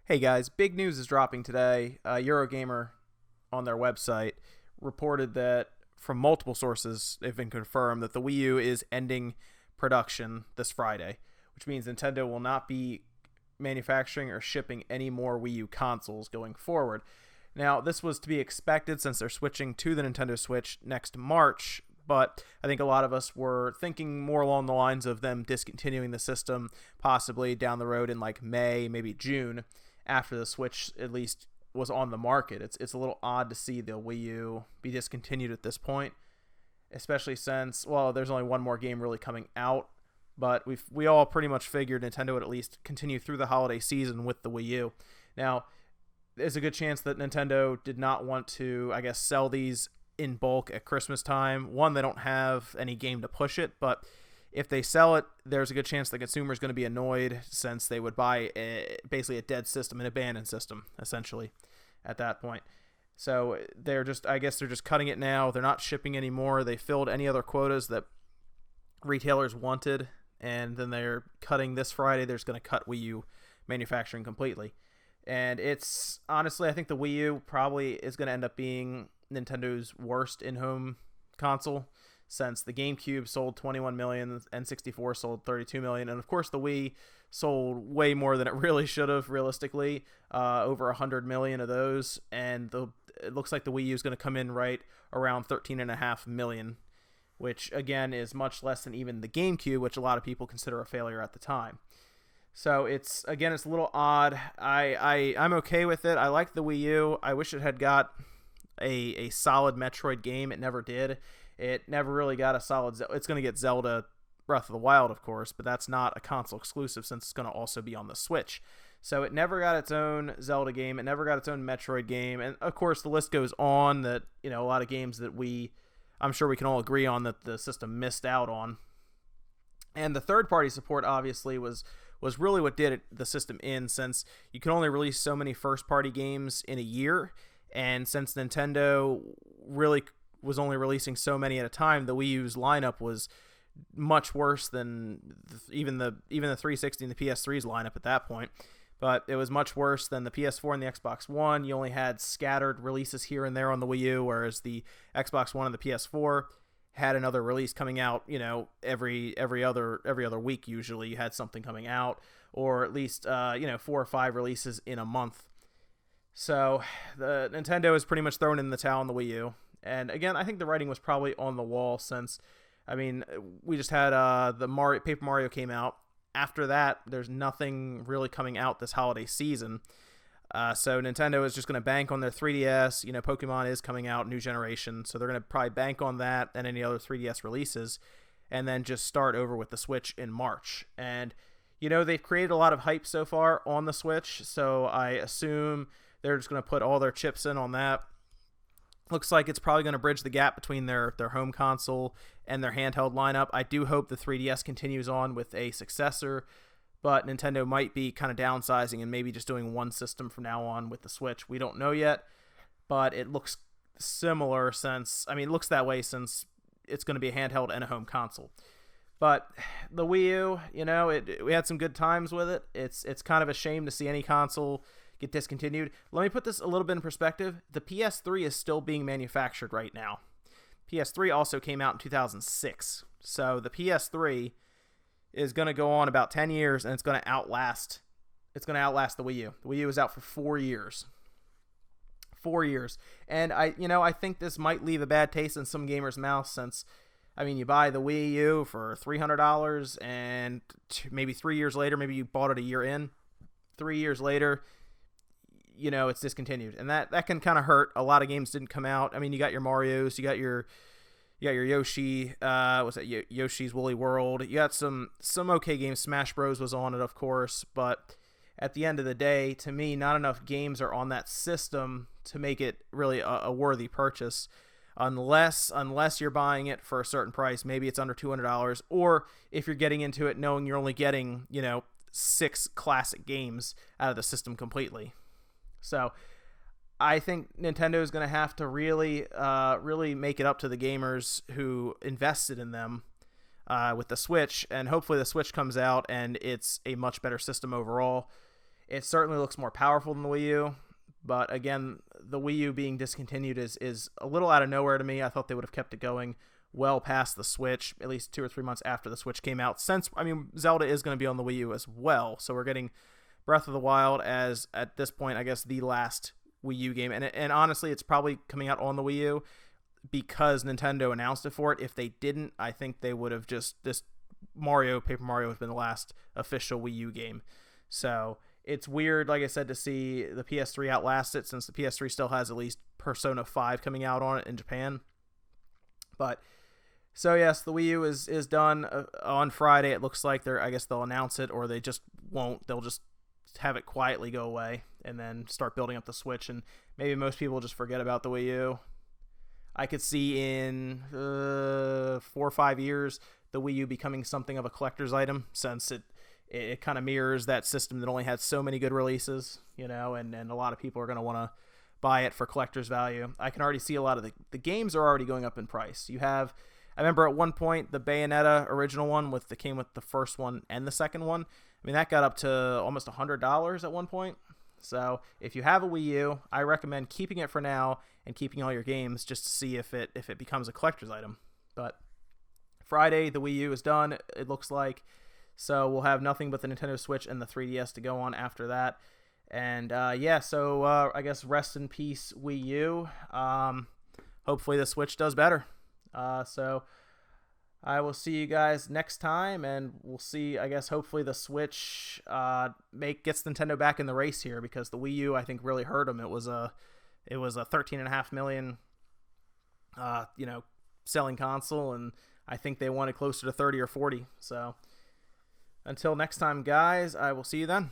Hey guys, big news is dropping today. Eurogamer on their website reported that from multiple sources, they've been confirmed that the Wii U is ending production this Friday, which means Nintendo will not be manufacturing or shipping any more Wii U consoles going forward. Now, this was to be expected since they're switching to the Nintendo Switch next March, but I think a lot of us were thinking more along the lines of them discontinuing the system possibly down the road in like May, maybe June, after the Switch at least was on the market. It's a little odd to see the Wii U be discontinued at this point, especially since, well, there's only one more game really coming out, but we all pretty much figured Nintendo would at least continue through the holiday season with the Wii U. Now, there's a good chance that Nintendo did not want to, I guess, sell these in bulk at Christmas time. One, they don't have any game to push it, but if they sell it, there's a good chance the consumer is going to be annoyed since they would buy basically a dead system, an abandoned system, essentially, at that point. So I guess they're just cutting it now. They're not shipping anymore. They filled any other quotas that retailers wanted, and then they're cutting this Friday. They're just going to cut Wii U manufacturing completely. And it's honestly, I think the Wii U probably is going to end up being Nintendo's worst in-home console, since the GameCube sold 21 million, N64 sold 32 million, and of course the Wii sold way more than it really should have, realistically, over 100 million of those, and it looks like the Wii U is going to come in right around 13.5 million, which again is much less than even the GameCube, which a lot of people consider a failure at the time. So it's a little odd. I'm okay with it. I like the Wii U. I wish it had got a solid Metroid game. It never did. It never really got a solid... It's going to get Zelda Breath of the Wild, of course, but that's not a console exclusive since it's going to also be on the Switch. So it never got its own Zelda game. It never got its own Metroid game. And, of course, the list goes on that, a lot of games that I'm sure we can all agree on that the system missed out on. And the third-party support, obviously, was really what did the system in, since you can only release so many first-party games in a year. And since Nintendo really was only releasing so many at a time, the Wii U's lineup was much worse than even the 360 and the PS3's lineup at that point. But it was much worse than the PS4 and the Xbox One. You only had scattered releases here and there on the Wii U, whereas the Xbox One and the PS4 had another release coming out, every other week. Usually you had something coming out, or at least 4 or 5 releases in a month. So the Nintendo is pretty much thrown in the towel on the Wii U. And again, I think the writing was probably on the wall, since, we just had the Paper Mario came out. After that, there's nothing really coming out this holiday season. So Nintendo is just going to bank on their 3DS. Pokemon is coming out, new generation, so they're going to probably bank on that and any other 3DS releases, and then just start over with the Switch in March. And, they've created a lot of hype so far on the Switch, so I assume they're just going to put all their chips in on that. Looks like it's probably going to bridge the gap between their home console and their handheld lineup. I do hope the 3DS continues on with a successor, but Nintendo might be kind of downsizing and maybe just doing one system from now on with the Switch. We don't know yet, but it looks similar it looks that way since it's going to be a handheld and a home console. But the Wii U, we had some good times with it. It's kind of a shame to see any console get discontinued. Let me put this a little bit in perspective. The PS3 is still being manufactured right now. PS3 also came out in 2006. So the PS3 is going to go on about 10 years, and it's going to outlast the Wii U. The Wii U is out for 4 years. 4 years. And I think this might leave a bad taste in some gamers' mouths, since you buy the Wii U for $300, and maybe 3 years later, maybe you bought it a year in. 3 years later, it's discontinued, and that can kind of hurt. A lot of games didn't come out. You got your Marios, you got your Yoshi, what's that? Yoshi's Woolly World. You got some okay games. Smash Bros was on it, of course, but at the end of the day, to me, not enough games are on that system to make it really a worthy purchase, unless you're buying it for a certain price. Maybe it's under $200, or if you're getting into it knowing you're only getting 6 classic games out of the system completely. So I think Nintendo is going to have to really make it up to the gamers who invested in them with the Switch, and hopefully the Switch comes out and it's a much better system overall. It certainly looks more powerful than the Wii U, but again, the Wii U being discontinued is a little out of nowhere to me. I thought they would have kept it going well past the Switch, at least 2 or 3 months after the Switch came out. Since, I mean, Zelda is going to be on the Wii U as well, so we're getting Breath of the Wild as, at this point, I guess, the last Wii U game. And honestly, it's probably coming out on the Wii U because Nintendo announced it for it. If they didn't, I think they would have just, this Paper Mario has been the last official Wii U game. So it's weird, like I said, to see the PS3 outlast it, since the PS3 still has at least Persona 5 coming out on it in Japan. But so yes, the Wii U is done on Friday. It looks like I guess they'll announce it, or they just won't. They'll just have it quietly go away and then start building up the Switch, and maybe most people just forget about the Wii U. I could see in 4 or 5 years the Wii U becoming something of a collector's item, since it kind of mirrors that system that only had so many good releases, and a lot of people are going to want to buy it for collector's value. I can already see a lot of the games are already going up in price. I remember at one point the Bayonetta original one came with the first one and the second one. I mean, that got up to almost $100 at one point. So if you have a Wii U, I recommend keeping it for now and keeping all your games just to see if it becomes a collector's item. But Friday, the Wii U is done, it looks like. So we'll have nothing but the Nintendo Switch and the 3DS to go on after that. And so I guess rest in peace, Wii U. Hopefully the Switch does better. So I will see you guys next time, and we'll see, I guess, hopefully the Switch gets Nintendo back in the race here, because the Wii U, I think, really hurt them. It was a 13.5 million selling console, and I think they wanted closer to 30 or 40. So until next time, guys, I will see you then.